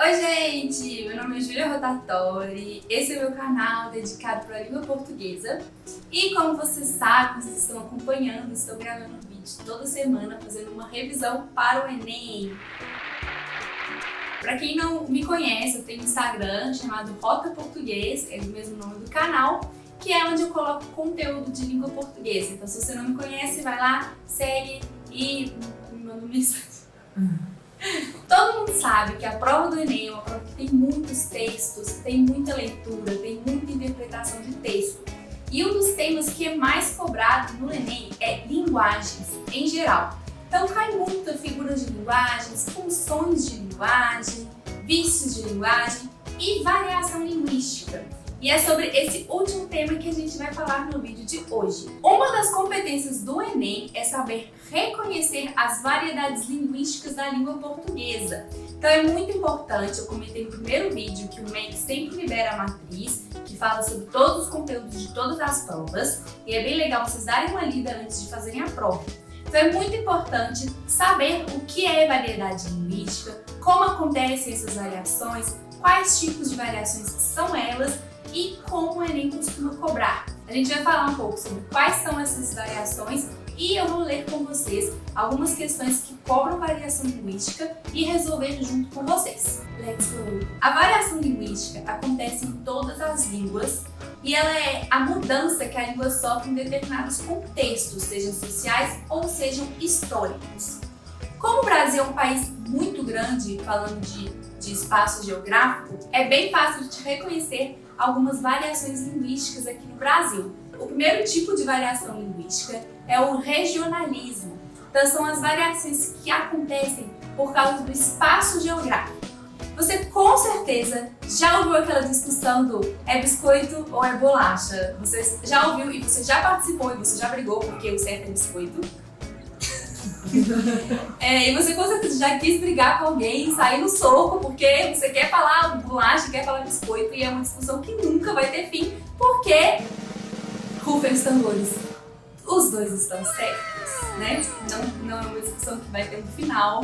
Oi gente, meu nome é Júlia Rotatori, esse é o meu canal dedicado para a língua portuguesa e como vocês sabem, vocês estão acompanhando, estou gravando um vídeo toda semana fazendo uma revisão para o Enem. Para quem não me conhece, eu tenho um Instagram chamado Rota Português, é o mesmo nome do canal, que é onde eu coloco conteúdo de língua portuguesa. Então se você não me conhece, vai lá, segue e me manda mensagem. Todo mundo sabe que a prova do Enem é uma prova que tem muitos textos, tem muita leitura, tem muita interpretação de texto. E um dos temas que é mais cobrado no Enem é linguagens, em geral. Então cai muita figuras de linguagens, funções de linguagem, vícios de linguagem e variação linguística. E é sobre esse último tema que a gente vai falar no vídeo de hoje. Uma das competências do Enem é saber reconhecer as variedades linguísticas da língua portuguesa. Então é muito importante, eu comentei no primeiro vídeo que o MEC sempre libera a matriz, que fala sobre todos os conteúdos de todas as provas, e é bem legal vocês darem uma lida antes de fazerem a prova. Então é muito importante saber o que é variedade linguística, como acontecem essas variações, quais tipos de variações são elas, e como o Enem costuma cobrar. A gente vai falar um pouco sobre quais são essas variações e eu vou ler com vocês algumas questões que cobram variação linguística e resolver junto com vocês. Let's go! A variação linguística acontece em todas as línguas e ela é a mudança que a língua sofre em determinados contextos, sejam sociais ou sejam históricos. Como o Brasil é um país muito grande, falando de espaço geográfico, é bem fácil de reconhecer algumas variações linguísticas aqui no Brasil. O primeiro tipo de variação linguística é o regionalismo. Então são as variações que acontecem por causa do espaço geográfico. Você com certeza já ouviu aquela discussão do é biscoito ou é bolacha? Você já ouviu e você já participou e você já brigou porque o certo é biscoito. E você com certeza já quis brigar com alguém, sair no soco porque você quer falar bolacha, quer falar biscoito e é uma discussão que nunca vai ter fim porque, rufem os tambores, os dois estão certos, né? Não é uma discussão que vai ter um final,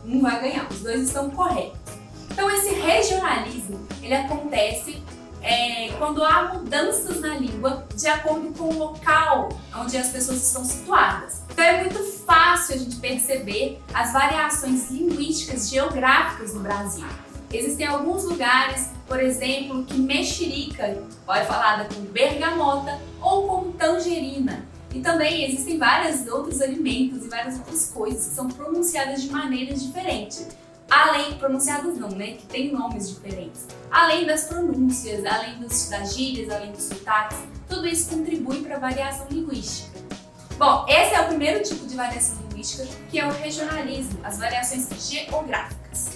um vai ganhar, os dois estão corretos. Então esse regionalismo, ele acontece quando há mudanças na língua de acordo com o local onde as pessoas estão situadas. Então é muito fácil a gente perceber as variações linguísticas geográficas no Brasil. Existem alguns lugares, por exemplo, que mexerica pode falada como bergamota ou como tangerina. E também existem vários outros alimentos e várias outras coisas que são pronunciadas de maneiras diferentes. Além, pronunciadas não, né? Que tem nomes diferentes. Além das pronúncias, além das gírias, além dos sotaques, tudo isso contribui para a variação linguística. Bom, esse é o primeiro tipo de variação linguística, que é o regionalismo, as variações geográficas.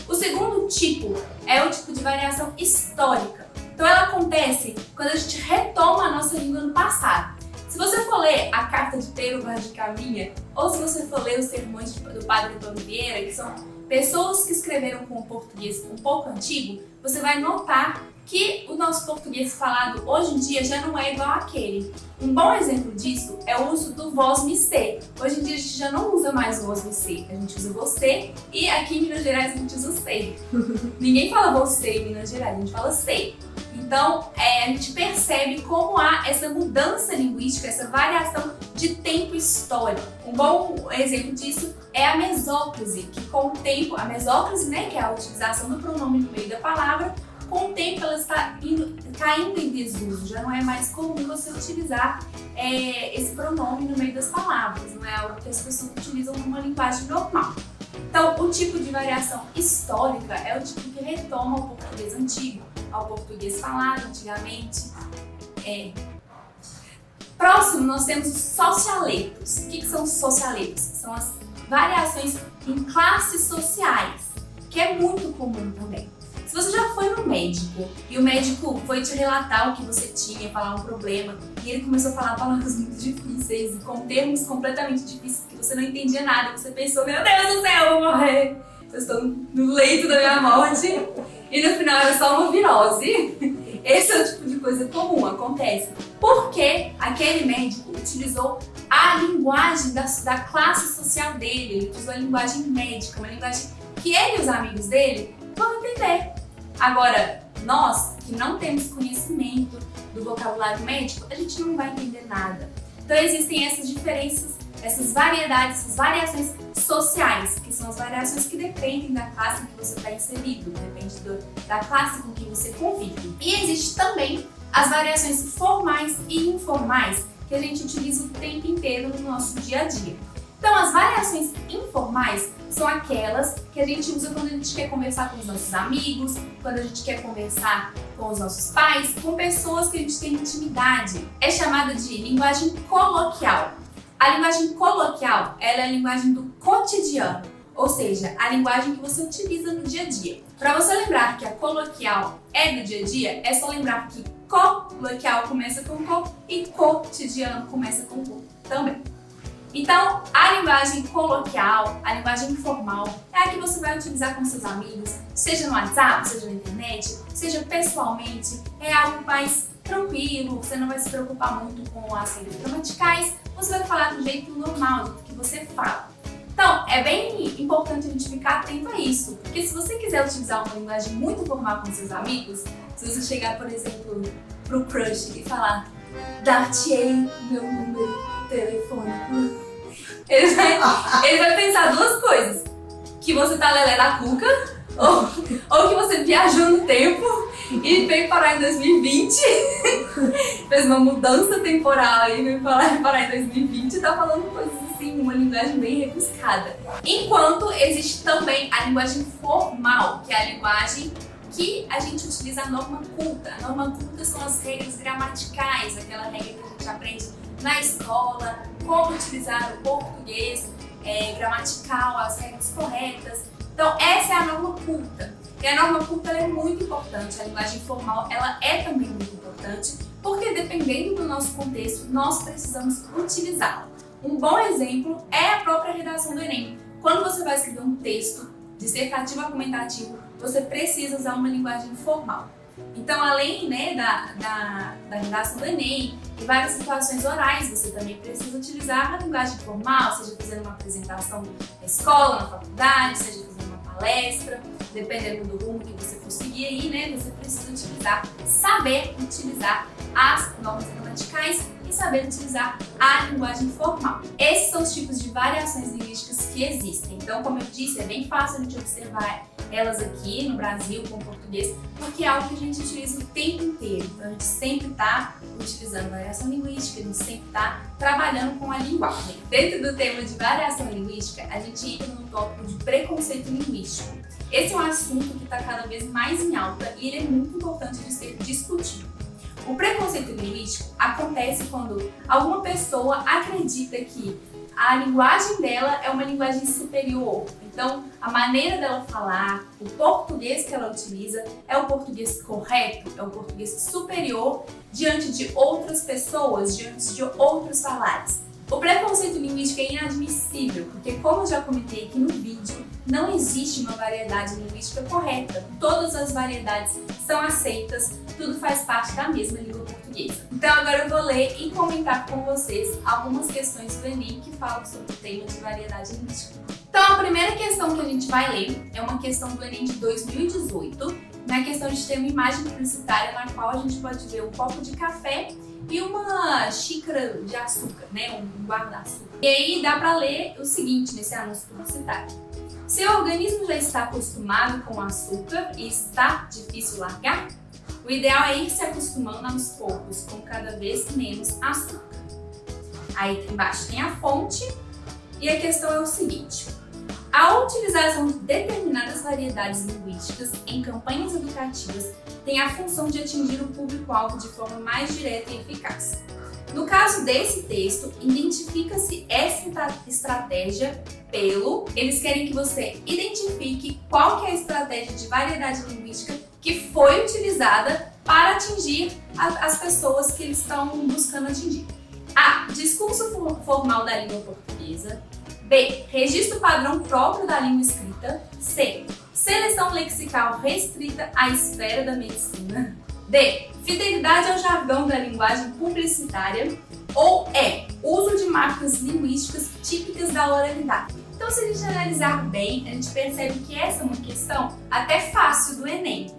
O segundo tipo é o tipo de variação histórica. Então ela acontece quando a gente retoma a nossa língua no passado. Se você for ler a Carta de Pero Vaz de Caminha, ou se você for ler os sermões do Padre Antônio Vieira, que são pessoas que escreveram com o português um pouco antigo, você vai notar que o nosso português falado hoje em dia já não é igual àquele. Um bom exemplo disso é o uso do vós-me-se. Hoje em dia a gente já não usa mais o vós-me-se, a gente usa você e aqui em Minas Gerais a gente usa o se. Ninguém fala você em Minas Gerais, a gente fala se. Então a gente percebe como há essa mudança linguística, essa variação de tempo histórico. Um bom exemplo disso é a mesóclise, que com o tempo, a mesóclise, né, que é a utilização do pronome no meio da palavra, com o tempo ela está caindo em desuso, já não é mais comum você utilizar esse pronome no meio das palavras, não é algo que as pessoas utilizam numa linguagem normal. Então, o tipo de variação histórica é o tipo que retoma o português antigo, ao português falado antigamente. Próximo, nós temos os socialetos. O que são os socialetos? São as variações em classes sociais, que é muito comum também. Se você já foi no médico e o médico foi te relatar o que você tinha, falar um problema, e ele começou a falar palavras muito difíceis e com termos completamente difíceis que você não entendia nada, você pensou, meu Deus do céu, eu vou morrer, eu estou no leito da minha morte, e no final era só uma virose. Esse é o tipo de coisa comum, acontece. Porque aquele médico utilizou a linguagem da classe social dele, ele utilizou a linguagem médica, uma linguagem que ele e os amigos dele vão entender. Agora, nós que não temos conhecimento do vocabulário médico, a gente não vai entender nada. Então existem essas diferenças, essas variedades, essas variações sociais, que são as variações que dependem da classe em que você está inserido, depende da classe com quem você convive. E existe também as variações formais e informais, que a gente utiliza o tempo inteiro no nosso dia a dia. Então, as variações informais são aquelas que a gente usa quando a gente quer conversar com os nossos amigos, quando a gente quer conversar com os nossos pais, com pessoas que a gente tem intimidade. É chamada de linguagem coloquial. A linguagem coloquial, ela é a linguagem do cotidiano, ou seja, a linguagem que você utiliza no dia a dia. Para você lembrar que a coloquial é do dia a dia, é só lembrar que coloquial começa com co e cotidiano começa com co também. Então, a linguagem coloquial, a linguagem informal, é a que você vai utilizar com seus amigos, seja no WhatsApp, seja na internet, seja pessoalmente, é algo mais tranquilo, você não vai se preocupar muito com as regras gramaticais, você vai falar do jeito normal, do que você fala. Então, é bem importante a gente ficar atento a isso, porque se você quiser utilizar uma linguagem muito formal com seus amigos, se você chegar, por exemplo, pro crush e falar dar-te-ei meu número telefônico, ele vai pensar duas coisas: que você tá lelé da cuca, ou que você viajou no tempo e veio parar em 2020, fez uma mudança temporal e veio parar em 2020 e tá falando coisas assim, uma linguagem bem rebuscada. Enquanto existe também a linguagem formal, que é a linguagem que a gente utiliza a norma culta. A norma culta são as regras gramaticais, aquela regra que a gente aprende na escola, como utilizar o português gramatical, as regras corretas. Então essa é a norma culta. E a norma culta ela é muito importante, a linguagem formal ela é também muito importante, porque dependendo do nosso contexto, nós precisamos utilizá-la. Um bom exemplo é a própria redação do Enem. Quando você vai escrever um texto dissertativo argumentativo, você precisa usar uma linguagem formal. Então, além da redação do Enem e várias situações orais, você também precisa utilizar a linguagem formal, seja fazendo uma apresentação na escola, na faculdade, seja fazendo uma palestra, dependendo do rumo que você for seguir aí, você precisa saber utilizar as normas gramaticais e saber utilizar a linguagem formal. Esses são os tipos de variações linguísticas que existem. Então, como eu disse, é bem fácil de observar elas aqui no Brasil com o português, porque é algo que a gente utiliza o tempo inteiro. Então, a gente sempre está utilizando variação linguística, a gente sempre está trabalhando com a linguagem. Dentro do tema de variação linguística, a gente entra no tópico de preconceito linguístico. Esse é um assunto que está cada vez mais em alta e ele é muito importante de ser discutido. O preconceito linguístico acontece quando alguma pessoa acredita que a linguagem dela é uma linguagem superior. Então, a maneira dela falar, o português que ela utiliza é o português correto, é o português superior diante de outras pessoas, diante de outros falares. O preconceito linguístico é inadmissível, porque como eu já comentei aqui no vídeo, não existe uma variedade linguística correta. Todas as variedades são aceitas, tudo faz parte da mesma língua portuguesa. Então agora eu vou ler e comentar com vocês algumas questões do Enem que falam sobre o tema de variedade linguística. Então a primeira questão que a gente vai ler é uma questão do Enem de 2018, na questão de ter uma imagem publicitária na qual a gente pode ver um copo de café e uma xícara de açúcar, um guarda-açúcar. E aí dá para ler o seguinte nesse anúncio publicitário: seu organismo já está acostumado com o açúcar e está difícil largar? O ideal é ir se acostumando aos poucos, com cada vez menos açúcar. Aí embaixo tem a fonte e a questão é o seguinte: a utilização de determinadas variedades linguísticas em campanhas educativas tem a função de atingir o público-alvo de forma mais direta e eficaz. No caso desse texto, identifica-se essa estratégia eles querem que você identifique qual que é a estratégia de variedade linguística que foi utilizada para atingir as pessoas que eles estão buscando atingir. A. Discurso formal da língua portuguesa. B. Registro padrão próprio da língua escrita. C. Seleção lexical restrita à esfera da medicina. D. Fidelidade ao jargão da linguagem publicitária. Ou E. Uso de marcas linguísticas típicas da oralidade. Então, se a gente analisar bem, a gente percebe que essa é uma questão até fácil do Enem.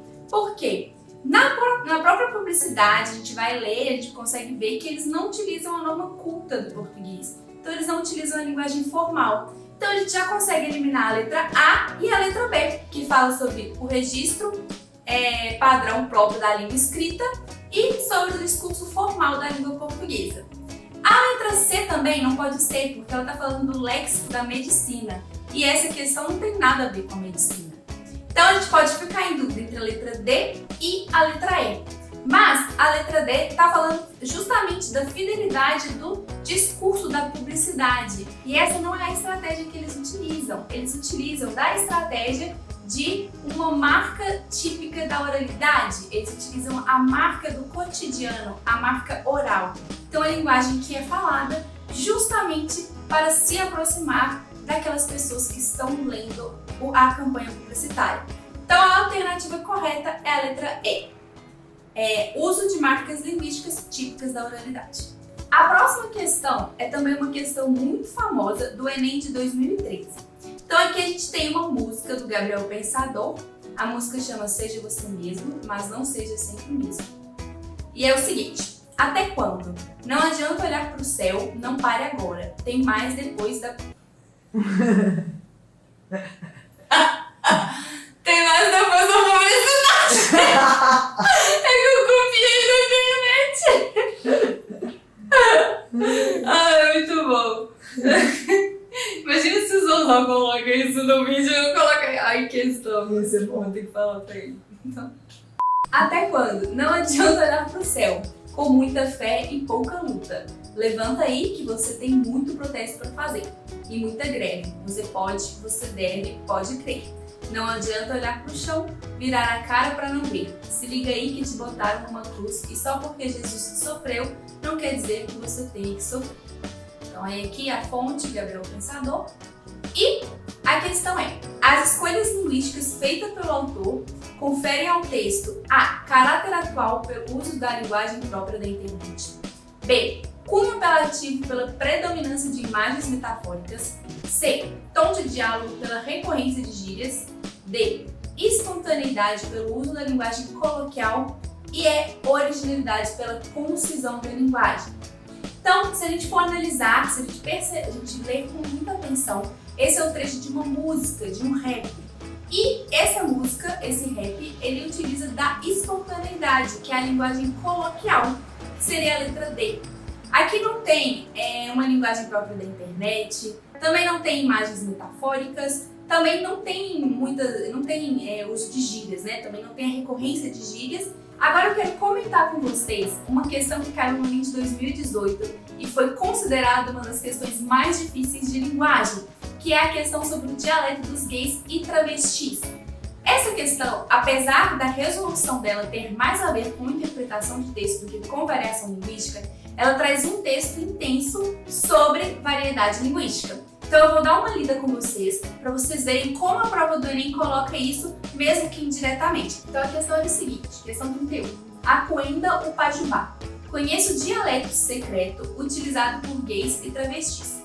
universidade, a gente vai ler, a gente consegue ver que eles não utilizam a norma culta do português. Então eles não utilizam a linguagem formal. Então a gente já consegue eliminar a letra A e a letra B, que fala sobre o registro padrão próprio da língua escrita e sobre o discurso formal da língua portuguesa. A letra C também não pode ser, porque ela está falando do léxico da medicina. E essa questão não tem nada a ver com a medicina. Então a gente pode ficar em dúvida entre a letra D e a letra E. Mas a letra D está falando justamente da fidelidade do discurso da publicidade. E essa não é a estratégia que eles utilizam. Eles utilizam da estratégia de uma marca típica da oralidade. Eles utilizam a marca do cotidiano, a marca oral. Então a linguagem que é falada justamente para se aproximar daquelas pessoas que estão lendo a campanha publicitária. Então a alternativa correta é a letra E. Uso de marcas linguísticas típicas da oralidade. A próxima questão é também uma questão muito famosa do Enem de 2013. Então aqui a gente tem uma música do Gabriel Pensador. A música chama Seja Você Mesmo, mas não seja sempre o mesmo. E é o seguinte: até quando? Não adianta olhar para o céu, não pare agora. Tem mais depois da... Tem mais depois da publicidade. É que eu copiei na internet. É muito bom. Imagina se o Zozó coloca isso no vídeo e eu coloquei. Ai, questão. Isso é bom. Vou ter que falar pra ele. Então. Até quando? Não adianta olhar pro céu, com muita fé e pouca luta. Levanta aí que você tem muito protesto para fazer e muita greve. Você pode, você deve, pode crer. Não adianta olhar pro chão, virar a cara para não ver. Se liga aí que te botaram numa cruz e só porque Jesus sofreu não quer dizer que você tem que sofrer. Então aí aqui a fonte, Gabriel Pensador. E a questão é: as escolhas linguísticas feitas pelo autor conferem ao texto A. Caráter atual pelo uso da linguagem própria da internet. B. Cunho apelativo pela predominância de imagens metafóricas. C. Tom de diálogo pela recorrência de gírias. D. Espontaneidade pelo uso da linguagem coloquial. E E. Originalidade pela concisão da linguagem. Então, se a gente for analisar, se a gente ler com muita atenção, esse é o trecho de uma música, de um rap. E essa música, esse rap, ele utiliza da espontaneidade, que é a linguagem coloquial, que seria a letra D. Aqui não tem uma linguagem própria da internet, também não tem imagens metafóricas, também não tem uso de gírias, né? Também não tem a recorrência de gírias. Agora eu quero comentar com vocês uma questão que caiu no Enem de 2018 e foi considerada uma das questões mais difíceis de linguagem, que é a questão sobre o dialeto dos gays e travestis. Essa questão, apesar da resolução dela ter mais a ver com interpretação de texto do que com variação linguística, ela traz um texto intenso sobre variedade linguística. Então eu vou dar uma lida com vocês, para vocês verem como a prova do Enem coloca isso, mesmo que indiretamente. Então a questão é o seguinte, questão 31. Acuenda o Pajubá. Conheço o dialeto secreto utilizado por gays e travestis.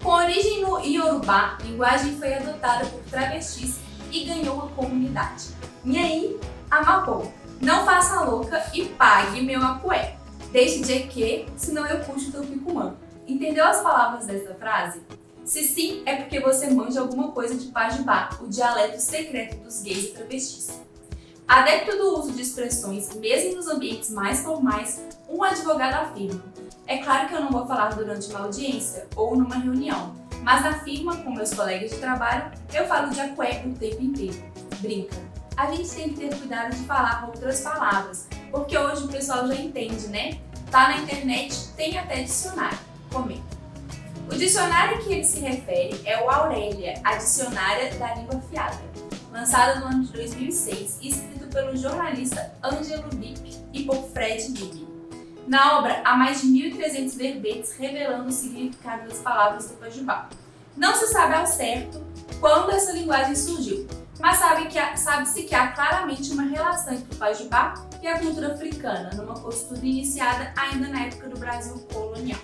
Com origem no Iorubá, a linguagem foi adotada por travestis e ganhou a comunidade. E aí, Amapô, não faça louca e pague meu acué. Deixe de que, senão eu puxo teu picumã. Entendeu as palavras dessa frase? Se sim, é porque você manja alguma coisa de Pajubá, o dialeto secreto dos gays e travestis. Adepto do uso de expressões, mesmo nos ambientes mais formais, um advogado afirma: é claro que eu não vou falar durante uma audiência ou numa reunião, mas na firma, com meus colegas de trabalho, eu falo de acué o tempo inteiro. Brinca. A gente tem que ter cuidado de falar outras palavras, porque hoje o pessoal já entende, né? Tá na internet, tem até dicionário. Comenta. O dicionário a que ele se refere é o Aurélia, a Dicionária da Língua Afiada, lançado no ano de 2006 e escrito pelo jornalista Ângelo Bip e por Fred Bib. Na obra, há mais de 1.300 verbetes revelando o significado das palavras do Pajubá. Não se sabe ao certo quando essa linguagem surgiu, mas sabe-se que há claramente uma relação entre o Pajubá e a cultura africana, numa postura iniciada ainda na época do Brasil colonial.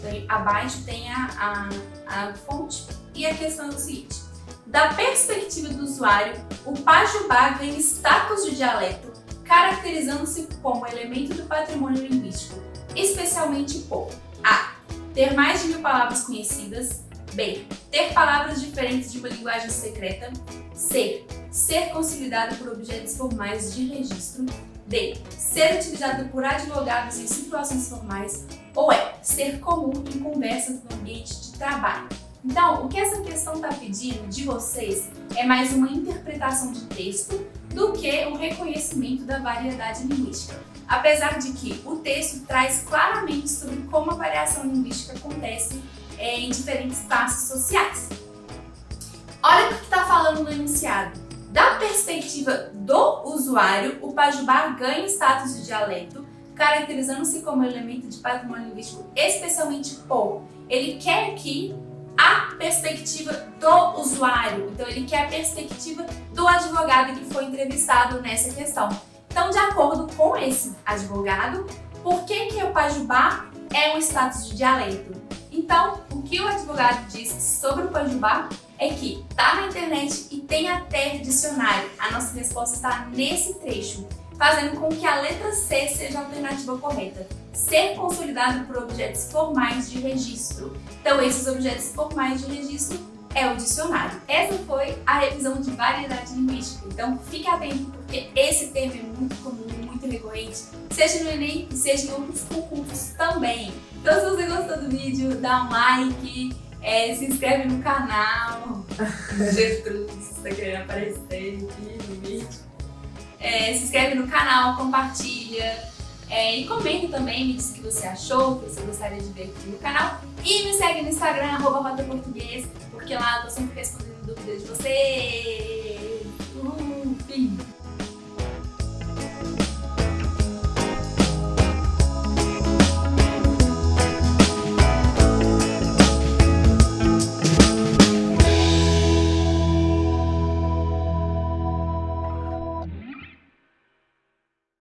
Então, abaixo tem a fonte e a questão é o seguinte: da perspectiva do usuário, o Pajubá ganha status de dialeto caracterizando-se como elemento do patrimônio linguístico, especialmente por A. Ter mais de 1000 palavras conhecidas. B. Ter palavras diferentes de uma linguagem secreta. C. Ser consolidado por objetos formais de registro. D. Ser utilizado por advogados em situações formais. Ou E. Ser comum em conversas no ambiente de trabalho. Então, o que essa questão está pedindo de vocês é mais uma interpretação de texto do que um reconhecimento da variedade linguística. Apesar de que o texto traz claramente sobre como a variação linguística acontece em diferentes classes sociais. Olha o que está falando no enunciado. Da perspectiva do usuário, o pajubá ganha status de dialeto, caracterizando-se como elemento de patrimônio linguístico, especialmente por ele quer aqui a perspectiva do usuário. Então, ele quer a perspectiva do advogado que foi entrevistado nessa questão. Então, de acordo com esse advogado, por que o pajubá é um status de dialeto? Então, o que o advogado diz sobre o pajubá é que tá na internet e tem até dicionário. A nossa resposta está nesse trecho, fazendo com que a letra C seja a alternativa correta. Ser consolidado por objetos formais de registro. Então, esses objetos formais de registro é o dicionário. Essa foi a revisão de variedade linguística. Então, fique atento, porque esse tema é muito comum, muito recorrente, seja no Enem e seja em outros concursos também. Então, se você gostou do vídeo, dá um like, se inscreve no canal. Jesus, tá querendo aparecer aqui no vídeo. Se inscreve no canal, compartilha. E comenta também, me diz o que você achou, o que você gostaria de ver aqui no canal. E me segue no Instagram, @rotaportuguês, porque lá eu tô sempre respondendo dúvidas de vocês.